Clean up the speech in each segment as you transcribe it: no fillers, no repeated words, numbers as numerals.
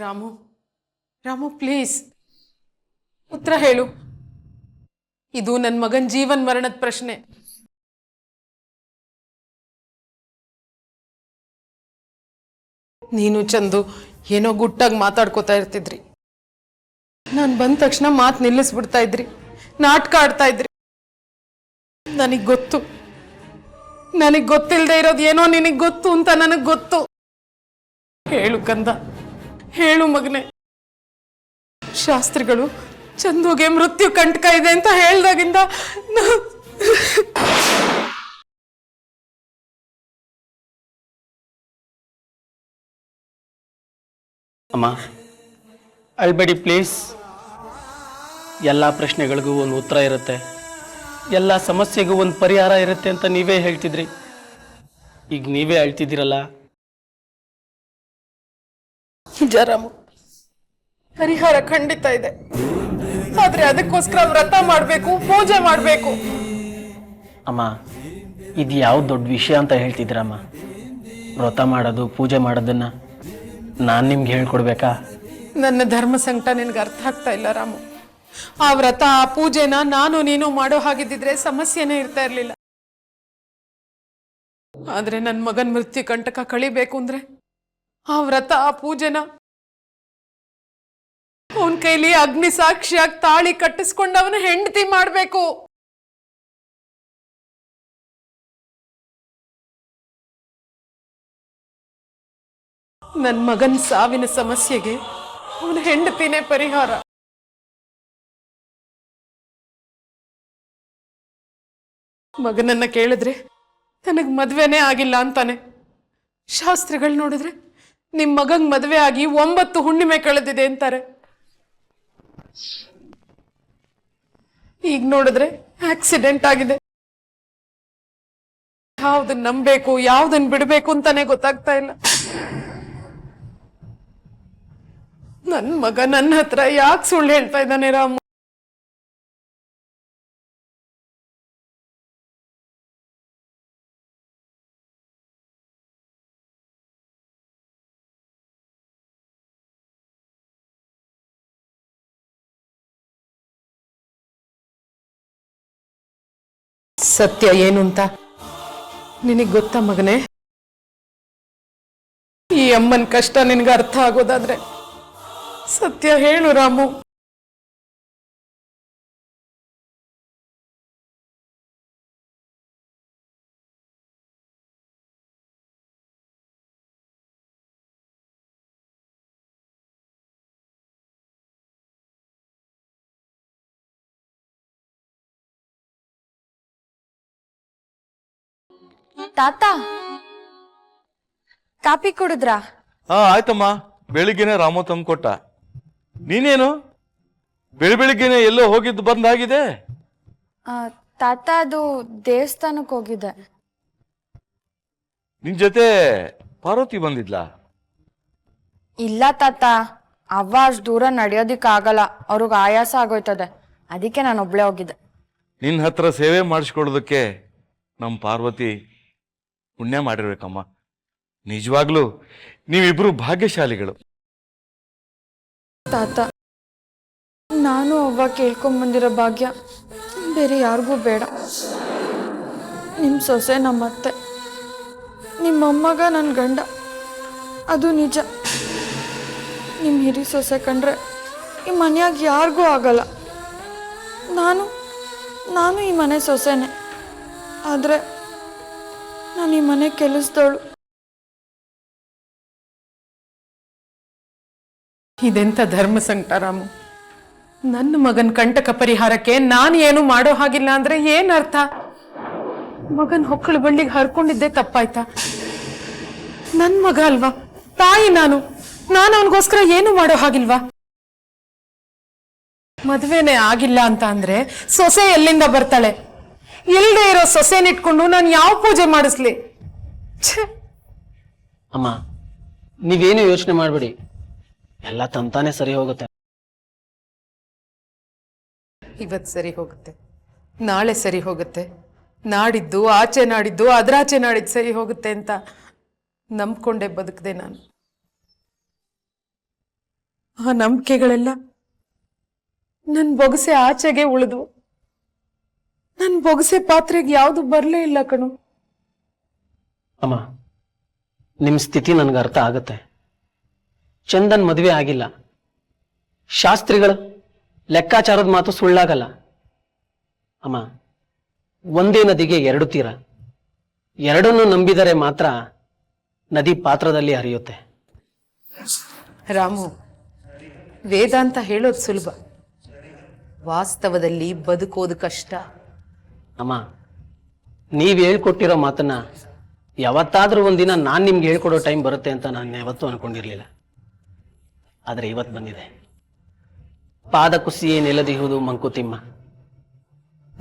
Ramu, Ramu please ಉತ್ತರ ಹೇಳು. ಇದು ನನ್ನ ಮಗನ ಜೀವನ್ ಮರಣದ ಪ್ರಶ್ನೆ. ನೀನು ಚಂದು ಏನೋ ಗುಟ್ಟಾಗಿ ಮಾತಾಡ್ಕೋತಾ ಇರ್ತಿದ್ರಿ. ನಾನು ಬಂದ ತಕ್ಷಣ ಮಾತು ನಿಲ್ಲಿಸ್ಬಿಡ್ತಾ ಇದ್ರಿ, ನಾಟಕ ಆಡ್ತಾ ಇದ್ರಿ. ನನಗೆ ಗೊತ್ತು, ನನಗೆ ಗೊತ್ತಿಲ್ಲದೆ ಇರೋದು ಏನೋ ನಿನಗೆ ಗೊತ್ತು ಅಂತ ನನಗೆ ಗೊತ್ತು. ಹೇಳು ಕಂದ, ಹೇಳು ಮಗನೆ. ಶಾಸ್ತ್ರಿಗಳು ಚಂದುಗೆ ಮೃತ್ಯು ಕಂಟಕ ಇದೆ ಅಂತ ಹೇಳ್ದಾಗಿಂದ ಅಮ್ಮ ಅಳ್ಬೇಡಿ ಪ್ಲೀಸ್. ಎಲ್ಲ ಪ್ರಶ್ನೆಗಳಿಗೂ ಒಂದು ಉತ್ತರ ಇರುತ್ತೆ, ಎಲ್ಲ ಸಮಸ್ಯೆಗೂ ಒಂದು ಪರಿಹಾರ ಇರುತ್ತೆ ಅಂತ ನೀವೇ ಹೇಳ್ತಿದ್ರಿ. ಈಗ ನೀವೇ ಹೇಳ್ತಿದ್ದೀರಲ್ಲ. ರಾಮು, ಪರಿಹಾರ ಖಂಡಿತ ಇದೆ, ಆದ್ರೆ ಅದಕ್ಕೋಸ್ಕರ ವ್ರತ ಮಾಡಬೇಕು, ಪೂಜೆ ಮಾಡಬೇಕು. ಅಮ್ಮ ಇದು ಯಾವ ದೊಡ್ಡ ವಿಷಯ ಅಂತ ಹೇಳ್ತಿದ್ದೀರಮ್ಮ? ವ್ರತ ಮಾಡೋದು ಪೂಜೆ ಮಾಡೋದನ್ನ ನಾನು ನಿಮ್ಗೆ ಹೇಳ್ಕೊಡ್ಬೇಕಾ? ನನ್ನ ಧರ್ಮ ಸಂಕಟ ನಿನ್ಗೆ ಅರ್ಥ ಆಗ್ತಾ ಇಲ್ಲ ರಾಮು. ಆ ವ್ರತ ಆ ಪೂಜೆನ ನಾನು ನೀನು ಮಾಡೋ ಹಾಗಿದ್ದಿದ್ರೆ ಸಮಸ್ಯೆನೇ ಇರ್ತಾ ಇರ್ಲಿಲ್ಲ. ಆದ್ರೆ ನನ್ನ ಮಗನ್ ಮೃತ್ಯು ಕಂಟಕ ಕಳಿಬೇಕು ಅಂದ್ರೆ ಆ ವ್ರತ ಆ ಪೂಜೆನ ಅವನ ಕೈಲಿ ಅಗ್ನಿ ಸಾಕ್ಷಿಯಾಗಿ ತಾಳಿ ಕಟ್ಟಿಸ್ಕೊಂಡು ಅವನ ಹೆಂಡತಿ ಮಾಡ್ಬೇಕು. ನನ್ನ ಮಗನ್ ಸಾವಿನ ಸಮಸ್ಯೆಗೆ ಅವನ ಹೆಂಡತಿನೇ ಪರಿಹಾರ. ಮಗನನ್ನ ಕೇಳಿದ್ರೆ ನನಗ್ ಮದ್ವೆನೇ ಆಗಿಲ್ಲ ಅಂತಾನೆ. ಶಾಸ್ತ್ರಿಗಳು ನೋಡಿದ್ರೆ ನಿಮ್ ಮಗಂಗ್ ಮದ್ವೆ ಆಗಿ 9 ಹುಣ್ಣಿಮೆ ಕಳೆದಿದೆ ಅಂತಾರೆ. ಈಗ ನೋಡಿದ್ರೆ ಆಕ್ಸಿಡೆಂಟ್ ಆಗಿದೆ. ಯಾವ್ದನ್ ನಂಬೇಕು, ಯಾವ್ದನ್ ಬಿಡ್ಬೇಕು ಅಂತಾನೆ ಗೊತ್ತಾಗ್ತಾ ಇಲ್ಲ. ನನ್ ಮಗ ನನ್ನ ಹತ್ರ ಯಾಕೆ ಸುಳ್ಳು ಹೇಳ್ತಾ ಇದ್ದಾನೆ ರಾಮು? ಸತ್ಯ ಏನು ಅಂತ ನಿನಗೆ ಗೊತ್ತಾ ಮಗನೇ? ಈ ಅಮ್ಮನ ಕಷ್ಟ ನಿನಗೆ ಅರ್ಥ ಆಗೋದಾದ್ರೆ ಸತ್ಯ ಹೇಳು ರಾಮು. ತಾತ, ಕಾಪಿ ಕುಡಿದ್ರಾ? ಆಯ್ತಮ್ಮ, ಬೆಳಿಗ್ಗೆನೆ ರಾಮು ತಂದು ಕೊಟ್ಟ. ನೀನೇನು ಬೆಳಿಗ್ಗೆನೆ ಎಲ್ಲೋ ಹೋಗಿದ್ದು ಬಂದಾಗಿದೆ? ತಾತ, ಅದು ದೇವಸ್ಥಾನಕ್ಕೆ ಹೋಗಿದ್ದೆ. ನಿನ್ ಜೊತೆ ಪಾರ್ವತಿ ಬಂದಿದ್ಲಾ? ಇಲ್ಲ ತಾತ, ಅವ್ವ ಅಷ್ಟು ದೂರ ನಡೆಯೋದಿಕ್ಕಾಗಲ್ಲ, ಅವ್ರಿಗೆ ಆಯಾಸ ಆಗೋಯ್ತದೆ, ಅದಕ್ಕೆ ನಾನು ಒಬ್ಳೆ ಹೋಗಿದ್ದೆ. ನಿನ್ನ ಹತ್ರ ಸೇವೆ ಮಾಡಿಸ್ಕೊಡೋದಕ್ಕೆ ನಮ್ಮ ಪಾರ್ವತಿ ಪುಣ್ಯ ಮಾಡಿರ್ಬೇಕಮ್ಮ. ನಿಜವಾಗ್ಲೂ ನೀವಿಬ್ರು ಭಾಗ್ಯಶಾಲಿಗಳು. ತಾತ, ನಾನು ಅವ್ವ ಕೇಳ್ಕೊಂಬಂದಿರೋ ಭಾಗ್ಯ ಬೇರೆ ಯಾರಿಗೂ ಬೇಡ. ನಿಮ್ಮ ಸೊಸೆ ನಮ್ಮತ್ತೆ, ನಿಮ್ಮ ಮೊಮ್ಮಗ ನನ್ನ ಗಂಡ, ಅದು ನಿಜ. ನಿಮ್ಮ ಹಿರಿ ಸೊಸೆ ಕಂಡ್ರೆ ಈ ಮನೆಯಾಗ ಯಾರಿಗೂ ಆಗಲ್ಲ. ನಾನು ಈ ಮನೆ ಸೊಸೆನೆ, ಆದರೆ ನಾನು ಈ ಮನೆ ಕೆಲಸದವಳು. ಇದೆಂತ ಧರ್ಮ ಸಂಕಟ ರಾಮು. ನನ್ನ ಮಗನ ಕಂಟಕ ಪರಿಹಾರಕ್ಕೆ ನಾನು ಏನು ಮಾಡೋ ಹಾಗಿಲ್ಲ ಅಂದ್ರೆ ಏನ್ ಅರ್ಥ? ಮಗನ್ ಹೊಕ್ಕಳು ಬಳ್ಳಿಗೆ ಹರ್ಕೊಂಡಿದ್ದೆ ತಪ್ಪಾಯ್ತಾ? ನನ್ ಮಗ ಅಲ್ವಾ, ತಾಯಿ ನಾನು ಅವನಿಗೋಸ್ಕರ ಏನು ಮಾಡೋ ಹಾಗಿಲ್ವಾ? ಮದ್ವೆನೇ ಆಗಿಲ್ಲ ಅಂತ ಅಂದ್ರೆ ಸೊಸೆ ಎಲ್ಲಿಂದ ಬರ್ತಾಳೆ? ಇಲ್ಲದೆ ಇರೋ ಸೊಸೆನಿಟ್ಕೊಂಡು ನಾನು ಯಾವ ಪೂಜೆ ಮಾಡಿಸ್ಲಿ? ಅಮ್ಮ ನೀವೇನು ಯೋಚನೆ ಮಾಡಬೇಡಿ, ಎಲ್ಲ ತಂತಾನೆ ಸರಿ ಹೋಗುತ್ತೆ. ಇವತ್ತು ಸರಿ ಹೋಗುತ್ತೆ, ನಾಳೆ ಸರಿ ಹೋಗುತ್ತೆ, ನಾಡಿದ್ದು ಆಚೆ ನಾಡಿದ್ದು ಅದ್ರಾಚೆ ನಾಡಿದ್ದು ಸರಿ ಹೋಗುತ್ತೆ ಅಂತ ನಂಬ್ಕೊಂಡೆ ಬದುಕದೆ ನಾನು. ಆ ನಂಬಿಕೆಗಳೆಲ್ಲ ನನ್ನ ಬೊಗಸೆ ಆಚೆಗೆ ಉಳಿದು ನನ್ನ ಬೊಗಸೆ ಪಾತ್ರೆಗೆ ಯಾವುದು ಬರಲೇ ಇಲ್ಲ ಕಣು. ಅಮ್ಮ, ನಿಮ್ಮ ಸ್ಥಿತಿ ನನಗೆ ಅರ್ಥ ಆಗುತ್ತೆ. ಚಂದನ್ ಮದುವೆ ಆಗಿಲ್ಲ, ಶಾಸ್ತ್ರಿಗಳು ಲೆಕ್ಕಾಚಾರದ ಮಾತು ಸುಳ್ಳಾಗಲ್ಲ. ಅಮ್ಮ, ಒಂದೇ ನದಿಗೆ ಎರಡು ತೀರ, ಎರಡನ್ನು ನಂಬಿದರೆ ಮಾತ್ರ ನದಿ ಪಾತ್ರದಲ್ಲಿ ಹರಿಯುತ್ತೆ. ರಾಮು, ವೇದಾಂತ ಹೇಳೋದು ಸುಲಭ, ವಾಸ್ತವದಲ್ಲಿ ಬದುಕೋದು ಕಷ್ಟ. ಅಮ್ಮ, ನೀವು ಹೇಳ್ಕೊಟ್ಟಿರೋ ಮಾತನ್ನ ಯಾವತ್ತಾದ್ರೂ ಒಂದಿನ ನಾನು ನಿಮ್ಗೆ ಹೇಳ್ಕೊಡೋ ಟೈಮ್ ಬರುತ್ತೆ ಅಂತ ನಾನು ಯಾವತ್ತೂ ಅನ್ಕೊಂಡಿರ್ಲಿಲ್ಲ. ಆದರೆ ಇವತ್ತು ಬಂದಿದೆ. ಪಾದ ಕುಸಿಯೇ ನೆಲದಿಹುದು ಮಂಕುತಿಮ್ಮ.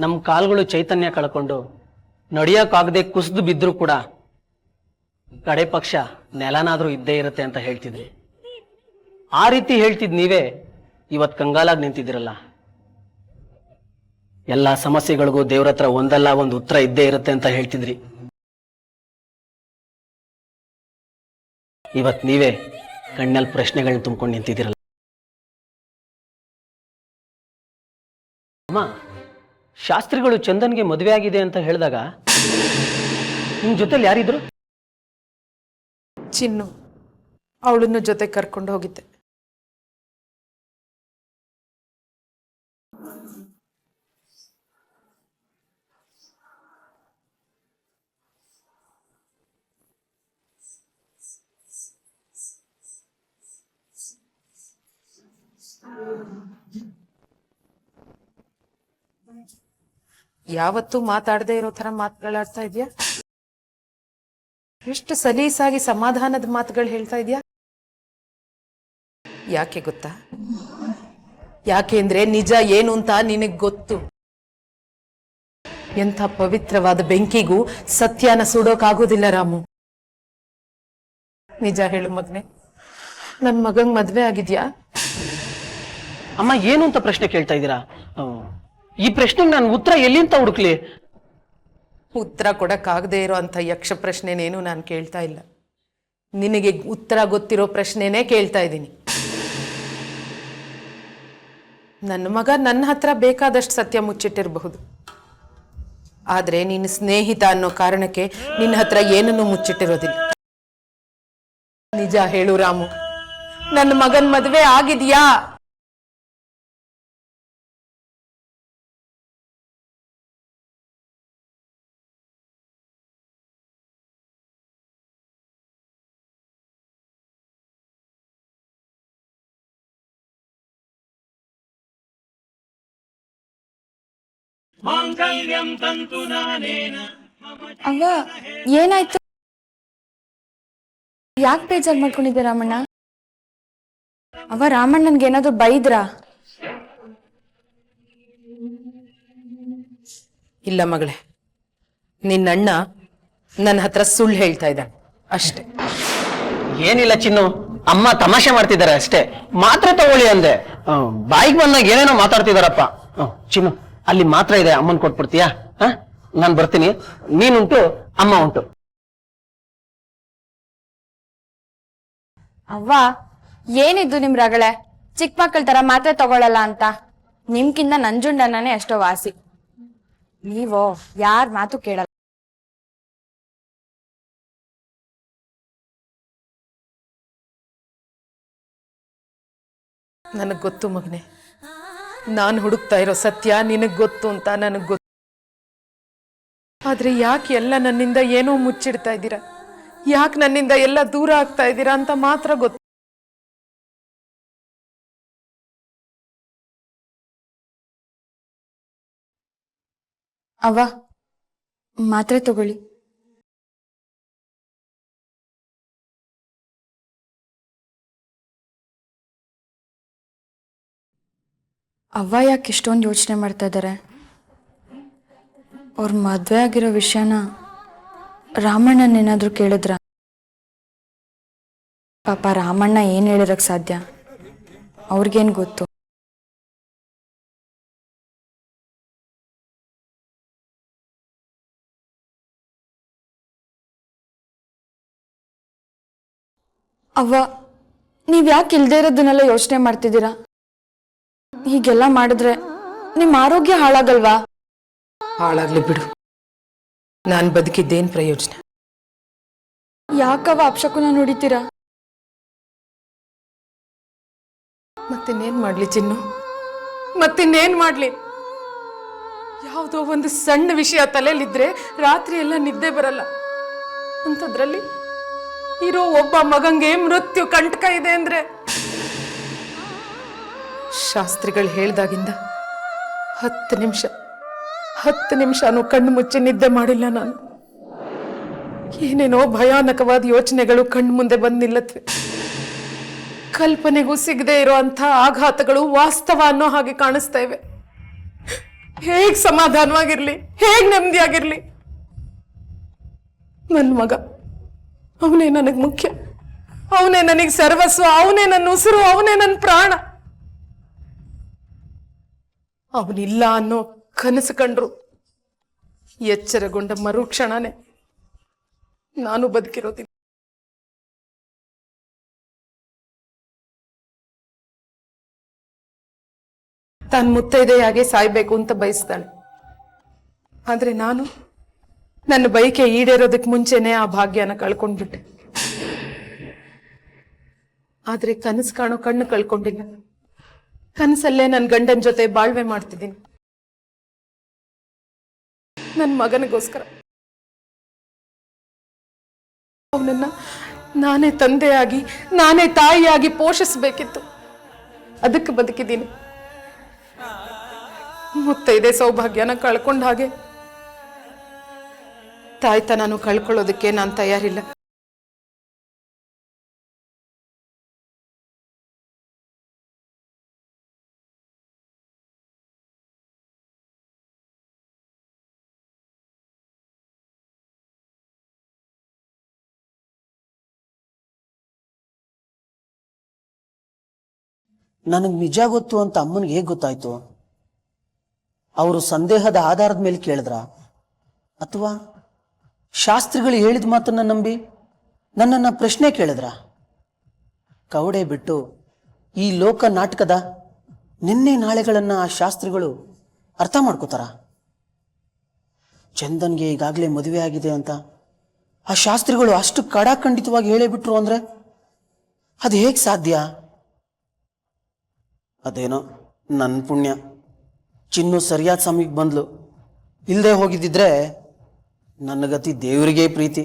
ನಮ್ಮ ಕಾಲುಗಳು ಚೈತನ್ಯ ಕಳ್ಕೊಂಡು ನಡೆಯೋಕ್ಕಾಗದೆ ಕುಸಿದು ಬಿದ್ದರೂ ಕೂಡ ಕಡೆ ಪಕ್ಷ ನೆಲನಾದ್ರೂ ಇದ್ದೇ ಇರುತ್ತೆ ಅಂತ ಹೇಳ್ತಿದ್ರಿ. ಆ ರೀತಿ ಹೇಳ್ತಿದ್ ನೀವೇ ಇವತ್ತು ಕಂಗಾಲಾಗಿ ನಿಂತಿದ್ದೀರಲ್ಲ. ಎಲ್ಲ ಸಮಸ್ಯೆಗಳಿಗೂ ದೇವ್ರ ಹತ್ರ ಒಂದಲ್ಲ ಒಂದು ಉತ್ತರ ಇದ್ದೇ ಇರುತ್ತೆ ಅಂತ ಹೇಳ್ತಿದ್ರಿ. ಇವತ್ ನೀವೇ ಕಣ್ಣಲ್ಲಿ ಪ್ರಶ್ನೆಗಳನ್ನ ತುಂಬಿಕೊಂಡು ನಿಂತಿದ್ದೀರಲ್ಲ. ಅಮ್ಮ, ಶಾಸ್ತ್ರಿಗಳು ಚಂದನ್ಗೆ ಮದುವೆ ಆಗಿದೆ ಅಂತ ಹೇಳಿದಾಗ ನಿಮ್ ಜೊತೆಲಿ ಯಾರಿದ್ರು? ಚಿನ್ನು, ಅವಳನ್ನು ಜೊತೆ ಕರ್ಕೊಂಡು ಹೋಗಿದ್ದೆ. ಯಾವತ್ತೂ ಮಾತಾಡದೇ ಇರೋ ತರ ಮಾತುಗಳಾಡ್ತಾ ಇದೆಯಾ? ಎಷ್ಟು ಸಲೀಸಾಗಿ ಸಮಾಧಾನದ ಮಾತುಗಳು ಹೇಳ್ತಾ ಇದೆಯಾ? ಯಾಕೆ ಗೊತ್ತಾ? ಯಾಕೆಂದ್ರೆ ನಿಜ ಏನು ಅಂತ ನಿನಗ್ ಗೊತ್ತು. ಎಂಥ ಪವಿತ್ರವಾದ ಬೆಂಕಿಗೂ ಸತ್ಯನ ಸುಡೋಕಾಗೋದಿಲ್ಲ ರಾಮು. ನಿಜ ಹೇಳು ಮಗನೆ, ನನ್ ಮಗಂಗ್ ಮದ್ವೆ ಆಗಿದ್ಯಾ? ಅಮ್ಮ, ಏನು ಅಂತ ಪ್ರಶ್ನೆ ಕೇಳ್ತಾ ಇದ್ದೀರಾ? ಈ ಪ್ರಶ್ನೆಗೆ ನಾನು ಉತ್ತರ ಎಲ್ಲಿಂತ ಹುಡುಕ್ಲಿ? ಉತ್ತರ ಕೊಡಕ್ಕಾಗದೇ ಇರೋ ಅಂತ ಯಕ್ಷ ಪ್ರಶ್ನೆನೇನು ನಾನು ಕೇಳ್ತಾ ಇಲ್ಲ. ನಿನಗೆ ಉತ್ತರ ಗೊತ್ತಿರೋ ಪ್ರಶ್ನೆನೇ ಕೇಳ್ತಾ ಇದ್ದೀನಿ. ನನ್ನ ಮಗ ನನ್ನ ಹತ್ರ ಬೇಕಾದಷ್ಟು ಸತ್ಯ ಮುಚ್ಚಿಟ್ಟಿರಬಹುದು, ಆದ್ರೆ ನಿನ್ನ ಸ್ನೇಹಿತ ಅನ್ನೋ ಕಾರಣಕ್ಕೆ ನಿನ್ನ ಹತ್ರ ಏನನ್ನೂ ಮುಚ್ಚಿಟ್ಟಿರೋದಿಲ್ಲ. ನಿಜ ಹೇಳು ರಾಮು, ನನ್ನ ಮಗನ್ ಮದುವೆ ಆಗಿದ್ಯಾ? ಅವ್ವ, ಏನಾಯ್ತು? ಯಾಕೆ ಬೇಜಾರ್ ಮಾಡ್ಕೊಂಡಿದ್ದೆ ರಾಮಣ್ಣ? ಅವ ರಾಮಣ್ಣನ್ಗೆ ಏನಾದ್ರು ಬೈದ್ರಾ? ಇಲ್ಲ ಮಗಳೇ, ನಿನ್ನಣ್ಣ ನನ್ನ ಹತ್ರ ಸುಳ್ಳು ಹೇಳ್ತಾ ಇದ್ದಾನೆ ಅಷ್ಟೇ. ಏನಿಲ್ಲ ಚಿನ್ನು, ಅಮ್ಮ ತಮಾಷೆ ಮಾಡ್ತಿದ್ದಾರೆ ಅಷ್ಟೇ. ಮಾತ್ರೆ ತಗೊಳ್ಳಿ ಅಂದೆ, ಬಾಯಿಗೆ ಬಂದಾಗ ಏನೇನೋ ಮಾತಾಡ್ತಿದಾರಪ್ಪ. ಚಿನ್ನು, ಅಲ್ಲಿ ಮಾತ್ರ ಇದೆ, ಅಮ್ಮನ್ ಕೊಟ್ಬಿಡ್ತೀಯಾ? ನಾನು ಬರ್ತೀನಿ. ನೀನುಂಟು, ಅಮ್ಮ ಉಂಟು. ಅವ್ವ, ಏನಿದ್ದು ನಿಮ್ ರಗಳೆ? ಚಿಕ್ಕ ಮಕ್ಕಳ ತರ ಮಾತ್ರೆ ತಗೊಳಲ್ಲ ಅಂತ. ನಿಮ್ಕಿಂತ ನಂಜುಂಡನೇ ಎಷ್ಟೋ ವಾಸಿ. ನೀವು ಯಾರ್ ಮಾತು ಕೇಳಲ್ಲ. ನನಗ್ ಗೊತ್ತು ಮಗನೆ, ನಾನು ಹುಡುಕ್ತಾ ಇರೋ ಸತ್ಯ ನಿನಗ್ ಗೊತ್ತು ಅಂತ ನನಗ್ ಗೊತ್ತು. ಆದ್ರೆ ಯಾಕೆ ಎಲ್ಲ ನನ್ನಿಂದ ಏನೋ ಮುಚ್ಚಿಡ್ತಾ ಇದ್ದೀರಾ? ಯಾಕೆ ನನ್ನಿಂದ ಎಲ್ಲ ದೂರ ಆಗ್ತಾ ಇದ್ದೀರಾ ಅಂತ ಮಾತ್ರ ಗೊತ್ತು. ಅವ್ವ, ಮಾತ್ರೆ ತಗೊಳ್ಳಿ. ಅವ್ವ ಯಾಕೆ ಇಷ್ಟೊಂದು ಯೋಚನೆ ಮಾಡ್ತಾ ಇದ್ದಾರೆ? ಅವ್ರ ಮದ್ವೆ ಆಗಿರೋ ವಿಷಯನ ರಾಮಣ್ಣನೇನಾದ್ರೂ ಕೇಳಿದ್ರ? ಪಾಪ ರಾಮಣ್ಣ ಏನ್ ಹೇಳಿರಕ್ ಸಾಧ್ಯ? ಅವ್ರಿಗೇನ್ ಗೊತ್ತು? ಅವ್ವ, ನೀವ್ ಯಾಕೆ ಇಲ್ದೇ ಇರೋದನ್ನೆಲ್ಲ ಯೋಚನೆ ಮಾಡ್ತಿದ್ದೀರಾ? ಹೀಗೆಲ್ಲ ಮಾಡಿದ್ರೆ ನಿಮ್ ಆರೋಗ್ಯ ಹಾಳಾಗಲ್ವಾ? ಹಾಳಾಗ್ಲಿ ಬಿಡು, ನಾನು ಬದುಕಿದ್ದೇನ್ ಪ್ರಯೋಜನ? ಯಾಕವ್ವ ಅಪಶಕುನ ನುಡಿತೀರಾ? ಮತ್ತಿನ್ನೇನ್ ಮಾಡ್ಲಿ ಚಿನ್ನು, ಮತ್ತಿನ್ನೇನ್ ಮಾಡ್ಲಿ? ಯಾವುದೋ ಒಂದು ಸಣ್ಣ ವಿಷಯ ತಲೆಯಲ್ಲಿದ್ರೆ ರಾತ್ರಿ ಎಲ್ಲ ನಿದ್ದೆ ಬರಲ್ಲ. ಅಂಥದ್ರಲ್ಲಿ ಇರೋ ಒಬ್ಬ ಮಗಂಗೆ ಮೃತ್ಯು ಕಂಟಕ ಇದೆ ಅಂದ್ರೆ, ಶಾಸ್ತ್ರಿಗಳು ಹೇಳ್ದಾಗಿಂದ 10 ನಿಮಿಷನೂ ಕಣ್ಣು ಮುಚ್ಚಿ ನಿದ್ದೆ ಮಾಡಿಲ್ಲ ನಾನು. ಏನೇನೋ ಭಯಾನಕವಾದ ಯೋಚನೆಗಳು ಕಣ್ಣು ಮುಂದೆ ಬಂದು ನಿಲ್ಲತ್ವೆ. ಕಲ್ಪನೆಗೂ ಸಿಗದೆ ಇರೋ ಅಂಥ ಆಘಾತಗಳು ವಾಸ್ತವ ಅನ್ನೋ ಹಾಗೆ ಕಾಣಿಸ್ತಾ ಇವೆ. ಹೇಗ್ ಸಮಾಧಾನವಾಗಿರ್ಲಿ, ಹೇಗ್ ನೆಮ್ಮದಿಯಾಗಿರ್ಲಿ? ನನ್ನ ಮಗ, ಅವನೇ ನನಗೆ ಮುಖ್ಯ, ಅವನೇ ನನಗೆ ಸರ್ವಸ್ವ, ಅವನೇ ನನ್ನ ಉಸಿರು, ಅವನೇ ನನ್ನ ಪ್ರಾಣ. ಅವನಿಲ್ಲ ಅನ್ನೋ ಕನಸು ಕಂಡ್ರು ಎಚ್ಚರಗೊಂಡ ಮರುಕ್ಷಣನೇ ನಾನು ಬದುಕಿರೋದಿಲ್ಲ. ತಾನು ಮುತ್ತೈದೆಯಾಗೆ ಸಾಯ್ಬೇಕು ಅಂತ ಬಯಸ್ತಾಳೆ. ಆದ್ರೆ ನಾನು ನನ್ನ ಬಯಕೆ ಈಡೇರೋದಕ್ಕೆ ಮುಂಚೆನೆ ಆ ಭಾಗ್ಯನ ಕಳ್ಕೊಂಡ್ಬಿಟ್ಟೆ. ಆದ್ರೆ ಕನಸು ಕಾಣೋ ಕಣ್ಣು ಕಳ್ಕೊಂಡಿಲ್ಲ. ಕನಸಲ್ಲೇ ನನ್ನ ಗಂಡನ ಜೊತೆ ಬಾಳ್ವೆ ಮಾಡ್ತಿದ್ದೀನಿ, ನನ್ನ ಮಗನಿಗೋಸ್ಕರ. ಅವನನ್ನ ನಾನೇ ತಂದೆಯಾಗಿ, ನಾನೇ ತಾಯಿಯಾಗಿ ಪೋಷಿಸಬೇಕಿತ್ತು. ಅದಕ್ಕೆ ಬದುಕಿದ್ದೀನಿ. ಮುತ್ತೈದೆ ಸೌಭಾಗ್ಯನ ಕಳ್ಕೊಂಡ ಹಾಗೆ ತಾಯ್ತನೂ ಕಳ್ಕೊಳ್ಳೋದಕ್ಕೆ ನಾನು ತಯಾರಿಲ್ಲ. ನನಗೆ ನಿಜ ಗೊತ್ತು ಅಂತ ಅಮ್ಮನಿಗೆ ಹೇಗೆ ಗೊತ್ತಾಯ್ತು? ಅವರು ಸಂದೇಹದ ಆಧಾರದ ಮೇಲೆ ಕೇಳಿದ್ರ, ಅಥವಾ ಶಾಸ್ತ್ರಿಗಳು ಹೇಳಿದ ಮಾತನ್ನ ನಂಬಿ ನನ್ನನ್ನು ಪ್ರಶ್ನೆ ಕೇಳಿದ್ರ? ಕವಡೆ ಬಿಟ್ಟು ಈ ಲೋಕ ನಾಟಕದ ನಿನ್ನೆ ನಾಳೆಗಳನ್ನ ಆ ಶಾಸ್ತ್ರಿಗಳು ಅರ್ಥ ಮಾಡ್ಕೋತಾರ? ಚಂದನ್ಗೆ ಈಗಾಗಲೇ ಮದುವೆ ಆಗಿದೆ ಅಂತ ಆ ಶಾಸ್ತ್ರಿಗಳು ಅಷ್ಟು ಕಡಾಖಂಡಿತವಾಗಿ ಹೇಳೇ ಬಿಟ್ರು ಅಂದ್ರೆ ಅದು ಹೇಗೆ ಸಾಧ್ಯ? ಅದೇನೋ ನನ್ನ ಪುಣ್ಯ, ಚಿನ್ನು ಸರಿಯಾದ ಸಮಯಕ್ಕೆ ಬಂದ್ಲು. ಇಲ್ಲದೆ ಹೋಗಿದ್ದಿದ್ರೆ ನನ್ನ ಗತಿ ದೇವರಿಗೆ ಪ್ರೀತಿ.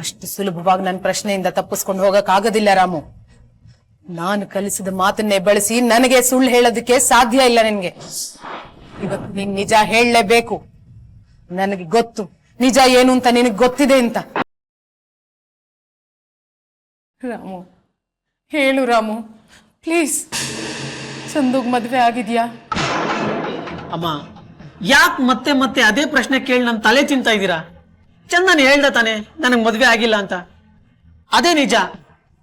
ಅಷ್ಟು ಸುಲಭವಾಗಿ ನನ್ನ ಪ್ರಶ್ನೆಯಿಂದ ತಪ್ಪಿಸ್ಕೊಂಡು ಹೋಗಕ್ಕಾಗೋದಿಲ್ಲ ರಾಮು. ನಾನು ಕಲಿಸಿದ ಮಾತನ್ನೇ ಬಳಸಿ ನನಗೆ ಸುಳ್ಳು ಹೇಳೋದಕ್ಕೆ ಸಾಧ್ಯ ಇಲ್ಲ ನಿನ್ಗೆ. ಇವತ್ತು ನೀನ್ ನಿಜ ಹೇಳಲೇಬೇಕು. ನನಗೆ ಗೊತ್ತು ನಿಜ ಏನು ಅಂತ, ನಿನಗೆ ಗೊತ್ತಿದೆ ಅಂತ. ರಾಮು, ಹೇಳು ರಾಮು, ಪ್ಲೀಸ್. ಚಂದುಗ್ ಮದ್ವೆ ಆಗಿದ್ಯಾ? ಅಮ್ಮ, ಯಾಕೆ ಮತ್ತೆ ಮತ್ತೆ ಅದೇ ಪ್ರಶ್ನೆ ಕೇಳಿ ನನ್ನ ತಲೆ ತಿಂತಾ ಇದ್ದೀರಾ? ಚಂದನ್ ಹೇಳ್ದ ತಾನೆ ನನಗೆ ಮದ್ವೆ ಆಗಿಲ್ಲ ಅಂತ. ಅದೇ ನಿಜ.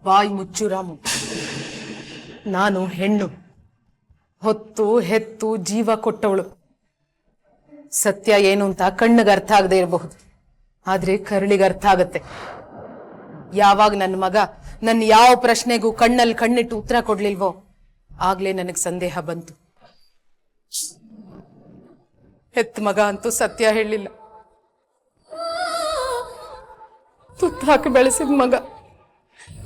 ಬಾಯಿ ಮುಚ್ಚು ರಾಮು. ನಾನು ಹೆಣ್ಣು, ಹೊತ್ತು ಹೆತ್ತು ಜೀವ ಕೊಟ್ಟವಳು. ಸತ್ಯ ಏನು ಅಂತ ಕಣ್ಣಿಗೆ ಅರ್ಥ ಆಗದೆ ಇರಬಹುದು, ಆದ್ರೆ ಕರಳಿಗೆ ಅರ್ಥ ಆಗತ್ತೆ. ಯಾವಾಗ ನನ್ನ ಮಗ ನನ್ನ ಯಾವ ಪ್ರಶ್ನೆಗೂ ಕಣ್ಣಲ್ಲಿ ಕಣ್ಣಿಟ್ಟು ಉತ್ತರ ಕೊಡ್ಲಿಲ್ವೋ ಆಗ್ಲೇ ನನಗೆ ಸಂದೇಹ ಬಂತು. ಹೆತ್ತ ಮಗ ಅಂತೂ ಸತ್ಯ ಹೇಳಲಿಲ್ಲ. ತುತ್ತು ಹಾಕಿ ಬೆಳೆಸಿದ ಮಗ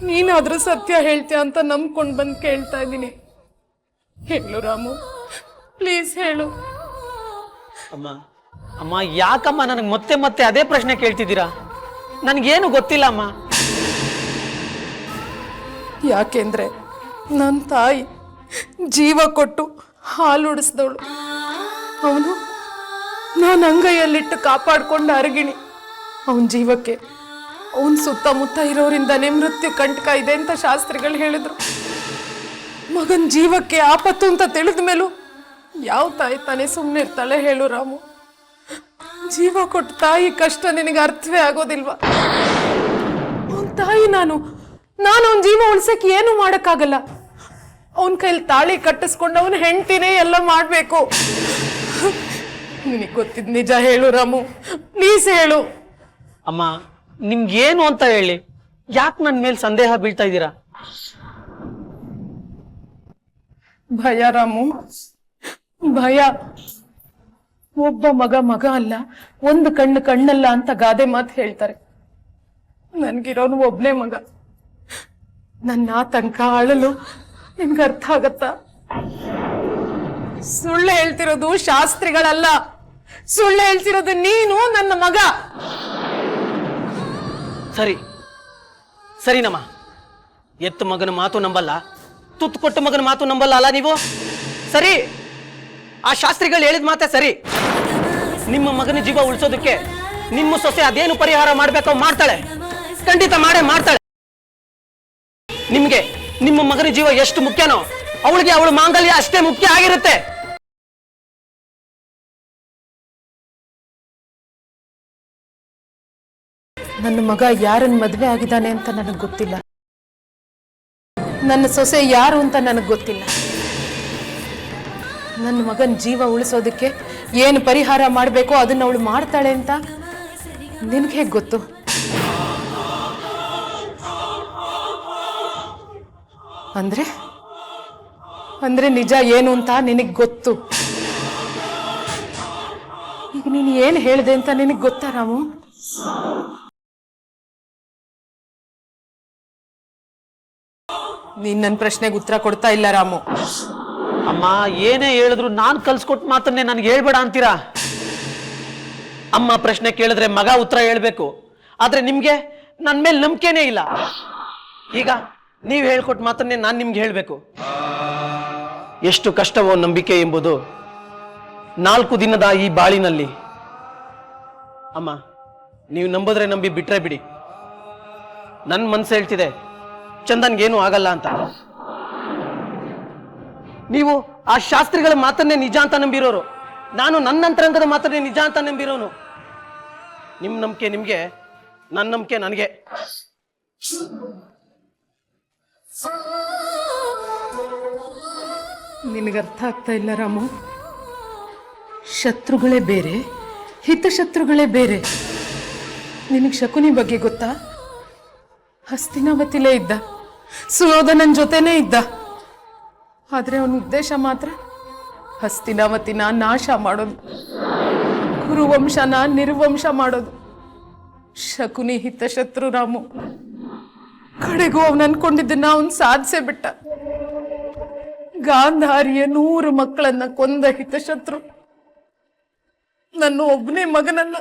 ನೀನಾದ್ರೂ ಸತ್ಯ ಹೇಳ್ತೀಯ ಅಂತ ನಂಬ್ಕೊಂಡು ಬಂದು ಕೇಳ್ತಾ ಇದ್ದೀನಿ. ಹೇಳು ರಾಮು, ಪ್ಲೀಸ್ ಹೇಳು. ಅಮ್ಮ ಅಮ್ಮ, ಯಾಕಮ್ಮ ನನಗೆ ಮತ್ತೆ ಮತ್ತೆ ಅದೇ ಪ್ರಶ್ನೆ ಕೇಳ್ತಿದ್ದೀರಾ? ನನಗೇನು ಗೊತ್ತಿಲ್ಲ ಅಮ್ಮ. ಯಾಕೆಂದ್ರೆ ನನ್ನ ತಾಯಿ ಜೀವ ಕೊಟ್ಟು ಹಾಲುಡಿಸಿದವಳು. ಅವನು ನಾನು ಅಂಗೈಯಲ್ಲಿಟ್ಟು ಕಾಪಾಡ್ಕೊಂಡ ಅರಗಿಣಿ. ಅವನ ಜೀವಕ್ಕೆ ಅವನ ಸುತ್ತಮುತ್ತ ಇರೋರಿಂದಾನೇ ಮೃತ್ಯು ಕಂಟಕ ಇದೆ ಅಂತ ಶಾಸ್ತ್ರಿಗಳು ಹೇಳಿದ್ರು. ಮಗನ ಜೀವಕ್ಕೆ ಆಪತ್ತು ಅಂತ ತಿಳಿದ ಮೇಲೂ ಯಾವ ತಾಯಿ ತಾನೇ ಸುಮ್ಮನೆ ಇರ್ತಾಳೆ ಹೇಳು ರಾಮು? ಜೀವ ಕೊಟ್ಟ ತಾಯಿ ಕಷ್ಟ ನಿನಗೆ ಅರ್ಥವೇ ಆಗೋದಿಲ್ವಾ? ಅವನ ತಾಯಿ ನಾನು ಅವನ ಜೀವ ಉಳ್ಸಕ್ಕೆ ಏನು ಮಾಡಕ್ಕಾಗಲ್ಲ. ಅವನ ಕೈಲಿ ತಾಳಿ ಕಟ್ಟಿಸ್ಕೊಂಡು ಅವನ ಹೆಂಡ್ತಿನೇ ಎಲ್ಲ ಮಾಡ್ಬೇಕು. ನಿನಗೆ ಗೊತ್ತಿದ್ ನಿಜ ಹೇಳು ರಾಮು, ಪ್ಲೀಸ್ ಹೇಳು. ಅಮ್ಮ ನಿಮ್ಗೇನು ಅಂತ ಹೇಳಿ, ಯಾಕೆ ನನ್ನ ಮೇಲೆ ಸಂದೇಹ ಬೀಳ್ತಾ ಇದ್ದೀರಾ? ಭಯ ರಾಮು, ಭಯ. ಒಬ್ಬ ಮಗ ಅಲ್ಲ, ಒಂದು ಕಣ್ಣು ಕಣ್ಣಲ್ಲ ಅಂತ ಗಾದೆ ಮಾತು ಹೇಳ್ತಾರೆ. ನನ್ಗಿರೋನು ಒಬ್ನೇ ಮಗ. ನನ್ನ ಆತಂಕ ಅಳಲು ನಿನ್ಗೆ ಅರ್ಥ ಆಗತ್ತಾ? ಸುಳ್ಳು ಹೇಳ್ತಿರೋದು ಶಾಸ್ತ್ರಿಗಳಲ್ಲ, ಸುಳ್ಳು ಹೇಳ್ತಿರೋದು ನೀನು, ನನ್ನ ಮಗ. ಸರಿನಮ್ಮ, ಎತ್ತು ಮಗನ ಮಾತು ನಂಬಲ್ಲ, ತುತ್ತು ಕೊಟ್ಟ ಮಗನ ಮಾತು ನಂಬಲ್ಲ ಅಲ್ಲ ನೀವು? ಸರಿ, ಆ ಶಾಸ್ತ್ರಿಗಳು ಹೇಳಿದ ಮಾತೆ ಸರಿ. ನಿಮ್ಮ ಮಗನ ಜೀವ ಉಳಿಸೋದಕ್ಕೆ ನಿಮ್ಮ ಸೊಸೆ ಅದೇನು ಪರಿಹಾರ ಮಾಡ್ಬೇಕೋ ಮಾಡ್ತಾಳೆ, ಖಂಡಿತ ಮಾಡೇ ಮಾಡ್ತಾಳೆ. ನಿಮ್ಗೆ ನಿಮ್ಮ ಮಗನ ಜೀವ ಎಷ್ಟು ಮುಖ್ಯನೋ ಅವಳಿಗೆ ಅವಳ ಮಾಂಗಲ್ಯ ಅಷ್ಟೇ ಮುಖ್ಯ ಆಗಿರುತ್ತೆ. ನನ್ನ ಮಗ ಯಾರನ್ನ ಮದುವೆ ಆಗಿದ್ದಾನೆ ಅಂತ ನನಗೆ ಗೊತ್ತಿಲ್ಲ. ನನ್ನ ಸೊಸೆ ಯಾರು ಅಂತ ನನಗೆ ಗೊತ್ತಿಲ್ಲ. ನನ್ನ ಮಗನ ಜೀವ ಉಳಿಸೋದಕ್ಕೆ ಏನು ಪರಿಹಾರ ಮಾಡಬೇಕೋ ಅದನ್ನ ಅವಳು ಮಾಡ್ತಾಳೆ ಅಂತ ನಿನಗೆ ಹೇಗೆ ಗೊತ್ತು? ಅಂದ್ರೆ ನಿಜ ಏನು ಅಂತ ನಿನಗೆ ಗೊತ್ತು. ಈಗ ನೀನು ಏನು ಹೇಳಿದೆ ಅಂತ ನಿನಗೆ ಗೊತ್ತಾ ರಾಮು? ನೀನ್ ನನ್ನ ಪ್ರಶ್ನೆಗೆ ಉತ್ತರ ಕೊಡ್ತಾ ಇಲ್ಲ ರಾಮು. ಅಮ್ಮ ಏನೇ ಹೇಳಿದ್ರು ನಾನು ಕಲ್ಸ್ಕೊಟ್ ಮಾತನ್ನೇ ನನ್ಗೆ ಹೇಳ್ಬೇಡ ಅಂತೀರಾ? ಅಮ್ಮ ಪ್ರಶ್ನೆ ಕೇಳಿದ್ರೆ ಮಗ ಉತ್ತರ ಹೇಳ್ಬೇಕು, ಆದ್ರೆ ನಿಮ್ಗೆ ನನ್ ಮೇಲೆ ನಂಬಿಕೆನೇ ಇಲ್ಲ. ಈಗ ನೀವ್ ಹೇಳ್ಕೊಟ್ ಮಾತನ್ನೇ ನಾನ್ ನಿಮ್ಗೆ ಹೇಳ್ಬೇಕು. ಎಷ್ಟು ಕಷ್ಟವೋ ನಂಬಿಕೆ ಎಂಬುದು 4 ದಿನದ ಈ ಬಾಳಿನಲ್ಲಿ. ಅಮ್ಮ ನೀವು ನಂಬಿದ್ರೆ ನಂಬಿ, ಬಿಟ್ರೆ ಬಿಡಿ. ನನ್ ಮನ್ಸು ಹೇಳ್ತಿದೆ ಚಂದನ್ಗೇನು ಆಗಲ್ಲ ಅಂತ. ನೀವು ಆ ಶಾಸ್ತ್ರಿಗಳ ಮಾತನ್ನೇ ನಿಜ ಅಂತ ನಂಬಿರೋರು, ನಾನು ನನ್ನ ಅಂತರಂಗದ ಮಾತನ್ನೇ ನಿಜ ಅಂತ ನಂಬಿರೋನು. ನಿಮ್ ನಂಬಿಕೆ ನಿಮ್ಗೆ, ನನ್ನ ನಂಬಿಕೆ ನನಗೆ. ನಿನಗರ್ಥ ಆಗ್ತಾ ಇಲ್ಲ ರಾಮು. ಶತ್ರುಗಳೇ ಬೇರೆ, ಹಿತಶತ್ರುಗಳೇ ಬೇರೆ. ನಿನಗೆ ಶಕುನಿ ಬಗ್ಗೆ ಗೊತ್ತಾ? ಹಸ್ತಿನಾವತಿಲೇ ಇದ್ದ, ಸುಯೋಧನನ್ ಜೊತೆನೇ ಇದ್ದ. ಆದ್ರೆ ಅವನ ಉದ್ದೇಶ ಮಾತ್ರ ಹಸ್ತಿನಾವತಿನ ನಾಶ ಮಾಡೋದು, ಕುರುವಂಶನ ನಿರ್ವಂಶ ಮಾಡೋದು. ಶಕುನಿ ಹಿತಶತ್ರು ರಾಮು. ಕಡೆಗೂ ಅವನು ಅನ್ಕೊಂಡಿದ್ದನ್ನ ಅವನು ಸಾಧಿಸೇ ಬಿಟ್ಟ. ಗಾಂಧಾರಿಯ 100 ಮಕ್ಕಳನ್ನ ಕೊಂದ ಹಿತಶತ್ರು ನನ್ನ ಒಬ್ಬನೇ ಮಗನನ್ನ.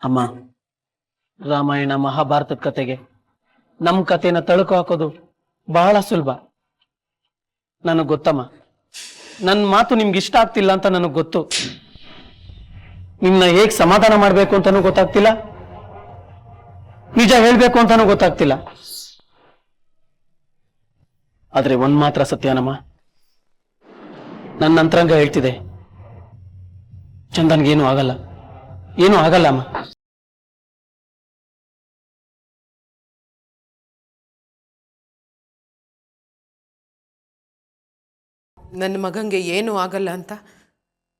ಅಮ್ಮ, ರಾಮಾಯಣ ಮಹಾಭಾರತದ ಕತೆಗೆ ನಮ್ಮ ಕತೆನ ತಳುಕು ಹಾಕೋದು ಬಹಳ ಸುಲಭ. ನನಗೆ ಗೊತ್ತಮ್ಮ, ನನ್ನ ಮಾತು ನಿಮ್ಗೆ ಇಷ್ಟ ಆಗ್ತಿಲ್ಲ ಅಂತ ನನಗೆ ಗೊತ್ತು. ನಿಮ್ನ ಹೇಗೆ ಸಮಾಧಾನ ಮಾಡಬೇಕು ಅಂತಾನೂ ಗೊತ್ತಾಗ್ತಿಲ್ಲ, ನಿಜ ಹೇಳ್ಬೇಕು ಅಂತಾನೂ ಗೊತ್ತಾಗ್ತಿಲ್ಲ. ಆದ್ರೆ ಒಂದ್ ಮಾತ್ರ ಸತ್ಯನಮ್ಮ, ನನ್ನ ಅಂತರಂಗ ಹೇಳ್ತಿದೆ ಚಂದನ್ಗೇನು ಆಗಲ್ಲ, ಏನೂ ಆಗಲ್ಲ ಅಮ್ಮ. ನನ್ನ ಮಗಂಗೆ ಏನೂ ಆಗಲ್ಲ ಅಂತ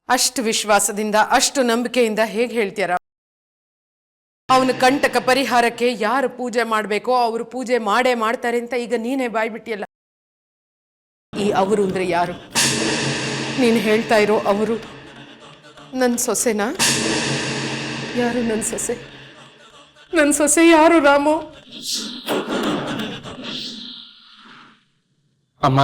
ಅಷ್ಟು ವಿಶ್ವಾಸದಿಂದ, ಅಷ್ಟು ನಂಬಿಕೆಯಿಂದ ಹೇಗೆ ಹೇಳ್ತೀರ? ಅವನ ಕಂಟಕ ಪರಿಹಾರಕ್ಕೆ ಯಾರು ಪೂಜೆ ಮಾಡಬೇಕೋ ಅವರು ಪೂಜೆ ಮಾಡೇ ಮಾಡ್ತಾರೆ ಅಂತ ಈಗ ನೀನೇ ಬಾಯ್ಬಿಟ್ಟಿಯಲ್ಲ. ಈ ಅವರು ಅಂದ್ರೆ ಯಾರು? ನೀನು ಹೇಳ್ತಾ ಇರೋ ಅವರು ನನ್ನ ಸೊಸೆನಾ? ಯಾರು ನನ್ನ ಸೊಸೆ? ನನ್ನ ಸೊಸೆ ಯಾರು ರಾಮು? ಅಮ್ಮ,